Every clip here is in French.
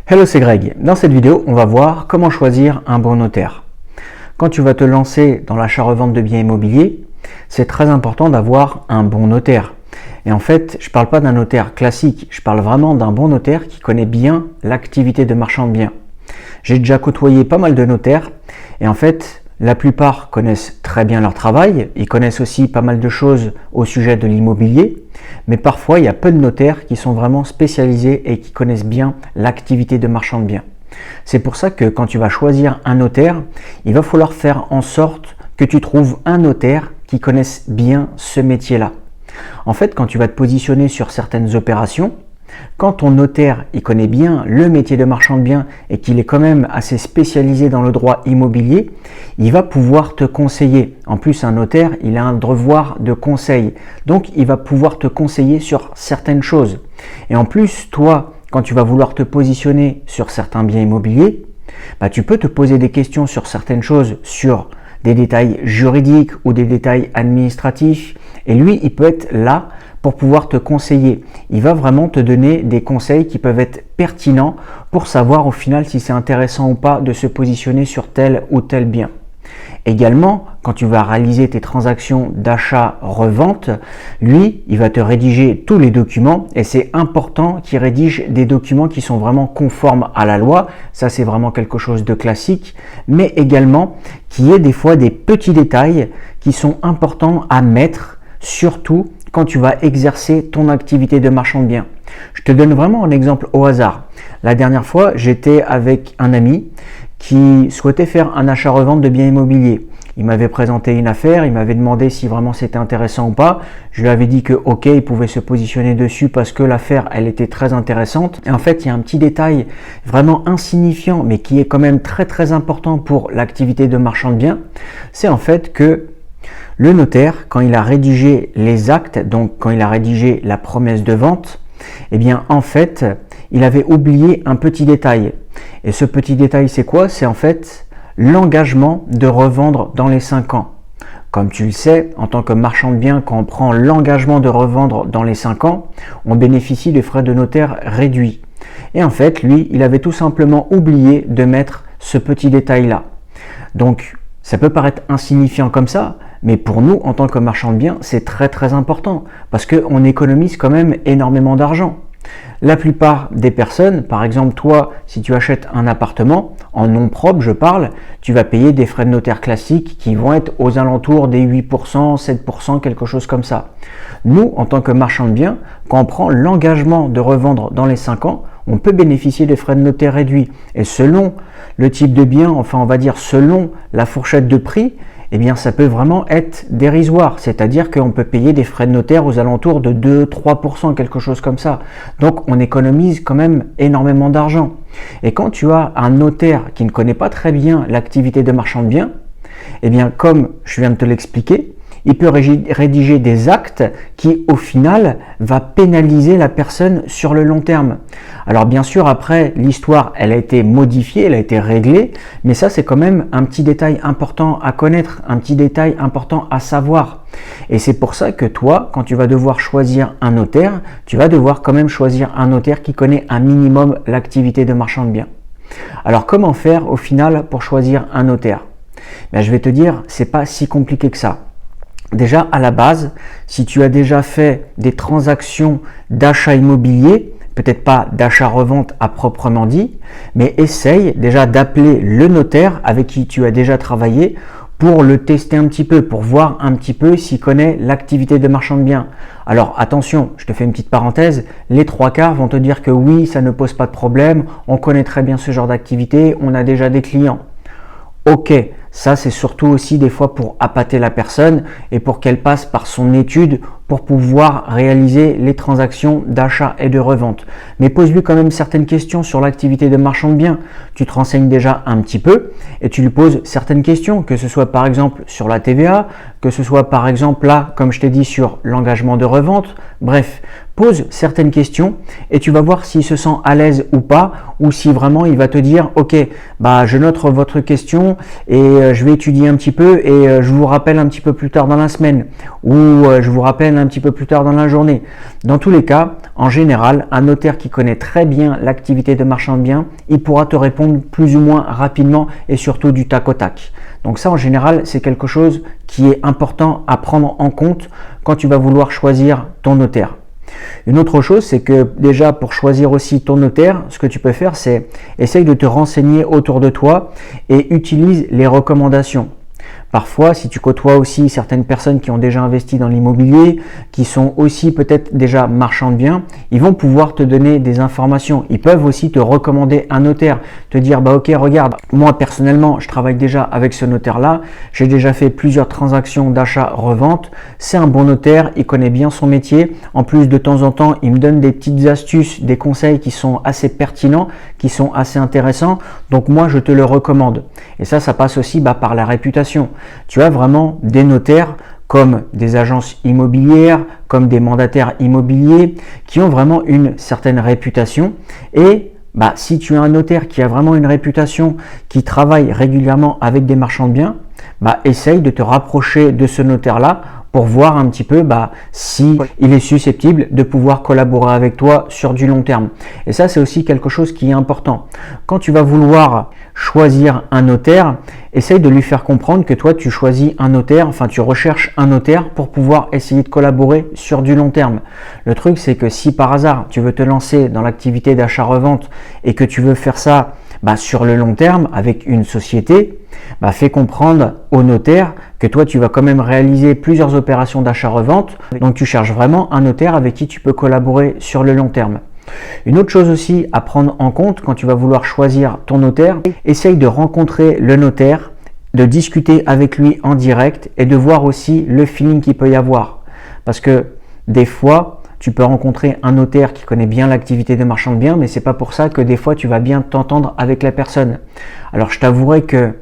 Hello, c'est Greg. Dans cette vidéo, on va voir comment choisir un bon notaire. Quand tu vas te lancer dans l'achat-revente de biens immobiliers, c'est très important d'avoir un bon notaire. Et en fait, je ne parle pas d'un notaire classique, je parle vraiment d'un bon notaire qui connaît bien l'activité de marchand de biens. J'ai déjà côtoyé pas mal de notaires et en fait, la plupart connaissent très bien leur travail, ils connaissent aussi pas mal de choses au sujet de l'immobilier, mais parfois il y a peu de notaires qui sont vraiment spécialisés et qui connaissent bien l'activité de marchand de biens. C'est pour ça que quand tu vas choisir un notaire, il va falloir faire en sorte que tu trouves un notaire qui connaisse bien ce métier-là. En fait, quand tu vas te positionner sur certaines opérations, quand ton notaire il connaît bien le métier de marchand de biens et qu'il est quand même assez spécialisé dans le droit immobilier, il va pouvoir te conseiller. En plus, un notaire, il a un devoir de conseil. Donc, il va pouvoir te conseiller sur certaines choses. Et en plus, toi, quand tu vas vouloir te positionner sur certains biens immobiliers, tu peux te poser des questions sur certaines choses, sur des détails juridiques ou des détails administratifs. Et lui, il peut être là pour pouvoir te conseiller. Il va vraiment te donner des conseils qui peuvent être pertinents pour savoir au final si c'est intéressant ou pas de se positionner sur tel ou tel bien. Également, quand tu vas réaliser tes transactions d'achat-revente, lui, il va te rédiger tous les documents et c'est important qu'il rédige des documents qui sont vraiment conformes à la loi. Ça, c'est vraiment quelque chose de classique, mais également qu'il y ait des fois des petits détails qui sont importants à mettre, surtout quand tu vas exercer ton activité de marchand de biens. Je te donne vraiment un exemple au hasard. La dernière fois, j'étais avec un ami qui souhaitait faire un achat-revente de biens immobiliers. Il m'avait présenté une affaire, il m'avait demandé si vraiment c'était intéressant ou pas. Je lui avais dit que ok, il pouvait se positionner dessus parce que l'affaire, elle était très intéressante. Et en fait, il y a un petit détail vraiment insignifiant, mais qui est quand même très important pour l'activité de marchand de biens. C'est en fait que le notaire, quand il a rédigé les actes, donc quand il a rédigé la promesse de vente, eh bien en fait, il avait oublié un petit détail. Et ce petit détail, c'est quoi? C'est en fait l'engagement de revendre dans les 5 ans. Comme tu le sais, en tant que marchand de biens, quand on prend l'engagement de revendre dans les 5 ans, on bénéficie de frais de notaire réduits. Et en fait, lui, il avait tout simplement oublié de mettre ce petit détail-là. Donc, ça peut paraître insignifiant comme ça, mais pour nous, en tant que marchand de biens, c'est très important parce qu'on économise quand même énormément d'argent. La plupart des personnes, par exemple toi, si tu achètes un appartement, en nom propre je parle, tu vas payer des frais de notaire classiques qui vont être aux alentours des 8%, 7%, quelque chose comme ça. Nous, en tant que marchand de biens, quand on prend l'engagement de revendre dans les 5 ans, on peut bénéficier des frais de notaire réduits. Et selon le type de bien, enfin on va dire selon la fourchette de prix, eh bien ça peut vraiment être dérisoire, c'est-à-dire qu'on peut payer des frais de notaire aux alentours de 2-3%, quelque chose comme ça. Donc on économise quand même énormément d'argent. Et quand tu as un notaire qui ne connaît pas très bien l'activité de marchand de biens, eh bien comme je viens de te l'expliquer, il peut rédiger des actes qui, au final, va pénaliser la personne sur le long terme. Alors bien sûr, après, l'histoire, elle a été modifiée, elle a été réglée, mais ça, c'est quand même un petit détail important à connaître, un petit détail important à savoir. Et c'est pour ça que toi, quand tu vas devoir choisir un notaire, tu vas devoir quand même choisir un notaire qui connaît un minimum l'activité de marchand de biens. Alors comment faire, au final, pour choisir un notaire? Je vais te dire, c'est pas si compliqué que ça. Déjà, à la base, si tu as déjà fait des transactions d'achat immobilier, peut-être pas d'achat-revente à proprement dit, mais essaye déjà d'appeler le notaire avec qui tu as déjà travaillé pour le tester un petit peu, pour voir un petit peu s'il connaît l'activité de marchand de biens. Alors attention, je te fais une petite parenthèse, les 3/4 vont te dire que oui, ça ne pose pas de problème, on connaît très bien ce genre d'activité, on a déjà des clients. Ok, ça c'est surtout aussi des fois pour appâter la personne et pour qu'elle passe par son étude pour pouvoir réaliser les transactions d'achat et de revente. Mais pose-lui quand même certaines questions sur l'activité de marchand de biens. Tu te renseignes déjà un petit peu et tu lui poses certaines questions, que ce soit par exemple sur la TVA, que ce soit par exemple là, comme je t'ai dit, sur l'engagement de revente. Bref, pose certaines questions et tu vas voir s'il se sent à l'aise ou pas, ou si vraiment il va te dire ok, je note votre question et je vais étudier un petit peu et je vous rappelle un petit peu plus tard dans la semaine ou je vous rappelle un petit peu plus tard dans la journée. Dans tous les cas, en général, un notaire qui connaît très bien l'activité de marchand de biens, il pourra te répondre plus ou moins rapidement et surtout du tac au tac. Donc ça, en général, c'est quelque chose qui est important à prendre en compte quand tu vas vouloir choisir ton notaire. Une autre chose, c'est que déjà pour choisir aussi ton notaire, ce que tu peux faire, c'est essaye de te renseigner autour de toi et utilise les recommandations. Parfois, si tu côtoies aussi certaines personnes qui ont déjà investi dans l'immobilier, qui sont aussi peut-être déjà marchands de biens, ils vont pouvoir te donner des informations. Ils peuvent aussi te recommander un notaire, te dire bah ok, regarde, moi personnellement, je travaille déjà avec ce notaire-là, j'ai déjà fait plusieurs transactions d'achat-revente, c'est un bon notaire, il connaît bien son métier. En plus, de temps en temps, il me donne des petites astuces, des conseils qui sont assez pertinents, qui sont assez intéressants. Donc moi, je te le recommande. Et ça passe aussi par la réputation. Tu as vraiment des notaires comme des agences immobilières, comme des mandataires immobiliers qui ont vraiment une certaine réputation. Et si tu as un notaire qui a vraiment une réputation, qui travaille régulièrement avec des marchands de biens, essaye de te rapprocher de ce notaire-là pour voir un petit peu si il est susceptible de pouvoir collaborer avec toi sur du long terme. Et ça, c'est aussi quelque chose qui est important. Quand tu vas vouloir choisir un notaire, essaye de lui faire comprendre que toi, tu choisis un notaire, enfin tu recherches un notaire pour pouvoir essayer de collaborer sur du long terme. Le truc, c'est que si par hasard, tu veux te lancer dans l'activité d'achat-revente et que tu veux faire ça sur le long terme avec une société, fais comprendre au notaire que toi tu vas quand même réaliser plusieurs opérations d'achat-revente, donc tu cherches vraiment un notaire avec qui tu peux collaborer sur le long terme. Une autre chose aussi à prendre en compte quand tu vas vouloir choisir ton notaire, essaye de rencontrer le notaire, de discuter avec lui en direct et de voir aussi le feeling qu'il peut y avoir. Parce que des fois, tu peux rencontrer un notaire qui connaît bien l'activité de marchand de biens, mais c'est pas pour ça que des fois tu vas bien t'entendre avec la personne. Alors je t'avouerai que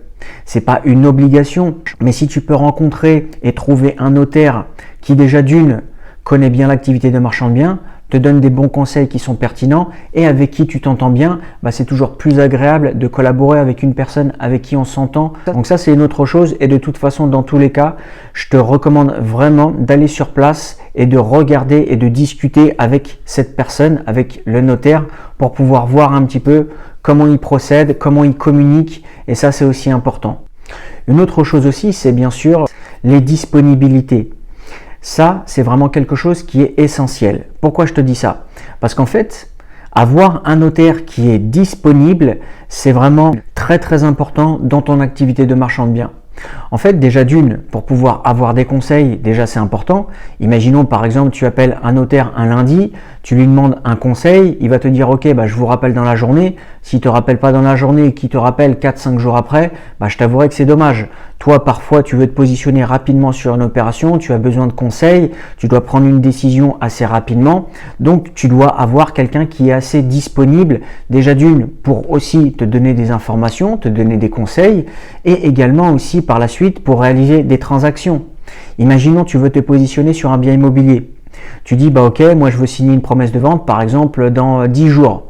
c'est pas une obligation, mais si tu peux rencontrer et trouver un notaire qui déjà d'une connaît bien l'activité de marchand de biens, te donne des bons conseils qui sont pertinents et avec qui tu t'entends bien, c'est toujours plus agréable de collaborer avec une personne avec qui on s'entend. Donc ça, c'est une autre chose et de toute façon, dans tous les cas, je te recommande vraiment d'aller sur place et de regarder et de discuter avec cette personne, avec le notaire, pour pouvoir voir un petit peu comment il procède, comment il communique, et ça, c'est aussi important. Une autre chose aussi, c'est bien sûr les disponibilités. Ça, c'est vraiment quelque chose qui est essentiel. Pourquoi je te dis ça? Parce qu'en fait, avoir un notaire qui est disponible, c'est vraiment très très important dans ton activité de marchand de biens. En fait, déjà d'une, pour pouvoir avoir des conseils, déjà c'est important. Imaginons par exemple, tu appelles un notaire un lundi, tu lui demandes un conseil, il va te dire ok, je vous rappelle dans la journée. S'il ne te rappelle pas dans la journée et qu'il te rappelle 4-5 jours après, je t'avouerai que c'est dommage. Toi, parfois, tu veux te positionner rapidement sur une opération, tu as besoin de conseils, tu dois prendre une décision assez rapidement. Donc, tu dois avoir quelqu'un qui est assez disponible, déjà d'une, pour aussi te donner des informations, te donner des conseils, et également aussi par la suite pour réaliser des transactions. Imaginons, tu veux te positionner sur un bien immobilier. Tu dis, ok, moi je veux signer une promesse de vente, par exemple, dans 10 jours.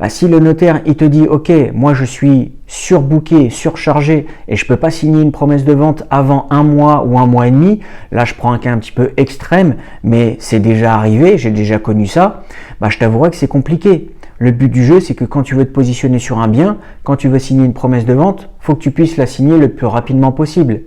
Si le notaire il te dit ok, moi je suis surbooké, surchargé et je peux pas signer une promesse de vente avant 1 mois ou 1 mois et demi, là je prends un cas un petit peu extrême, mais c'est déjà arrivé, j'ai déjà connu ça, je t'avouerai que c'est compliqué. Le but du jeu, c'est que quand tu veux te positionner sur un bien, quand tu veux signer une promesse de vente, faut que tu puisses la signer le plus rapidement possible.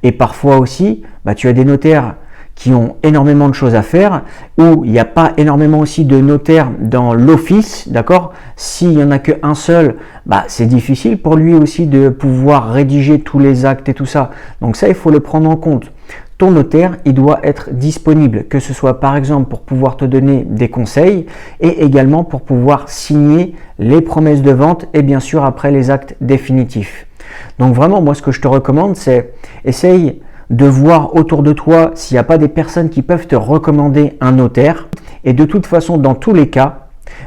Et parfois aussi, tu as des notaires qui ont énormément de choses à faire, où il n'y a pas énormément aussi de notaires dans l'office, d'accord? S'il n'y en a qu'un seul, c'est difficile pour lui aussi de pouvoir rédiger tous les actes et tout ça. Donc ça, il faut le prendre en compte. Ton notaire, il doit être disponible, que ce soit par exemple pour pouvoir te donner des conseils et également pour pouvoir signer les promesses de vente et bien sûr après les actes définitifs. Donc vraiment, moi ce que je te recommande, c'est essaye de voir autour de toi s'il n'y a pas des personnes qui peuvent te recommander un notaire. Et de toute façon, dans tous les cas,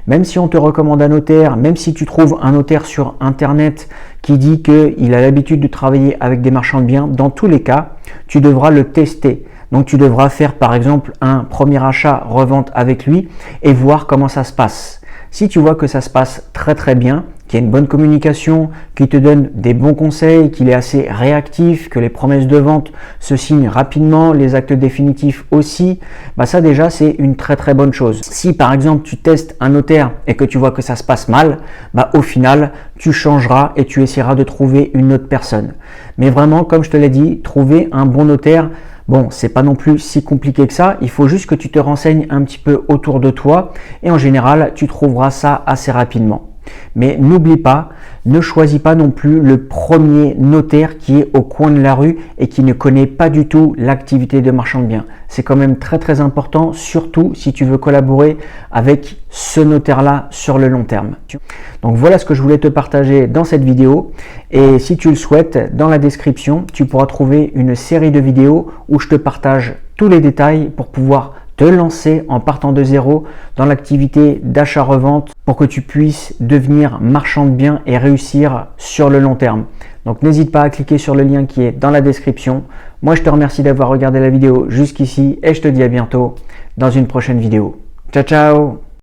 même si on te recommande un notaire, même si tu trouves un notaire sur internet qui dit qu'il a l'habitude de travailler avec des marchands de biens, dans tous les cas, tu devras le tester. Donc tu devras faire par exemple un premier achat-revente avec lui et voir comment ça se passe. Si tu vois que ça se passe très très bien, qui a une bonne communication, qui te donne des bons conseils, qu'il est assez réactif, que les promesses de vente se signent rapidement, les actes définitifs aussi, bah ça déjà c'est une très très bonne chose. Si par exemple tu testes un notaire et que tu vois que ça se passe mal, bah au final tu changeras et tu essaieras de trouver une autre personne. Mais vraiment, comme je te l'ai dit, trouver un bon notaire, bon, c'est pas non plus si compliqué que ça, il faut juste que tu te renseignes un petit peu autour de toi et en général tu trouveras ça assez rapidement. Mais n'oublie pas, ne choisis pas non plus le premier notaire qui est au coin de la rue et qui ne connaît pas du tout l'activité de marchand de biens. C'est quand même très très important, surtout si tu veux collaborer avec ce notaire-là sur le long terme. Donc voilà ce que je voulais te partager dans cette vidéo. Et si tu le souhaites, dans la description, tu pourras trouver une série de vidéos où je te partage tous les détails pour pouvoir te lancer en partant de zéro dans l'activité d'achat-revente pour que tu puisses devenir marchand de biens et réussir sur le long terme. Donc n'hésite pas à cliquer sur le lien qui est dans la description. Moi je te remercie d'avoir regardé la vidéo jusqu'ici et je te dis à bientôt dans une prochaine vidéo. Ciao ciao!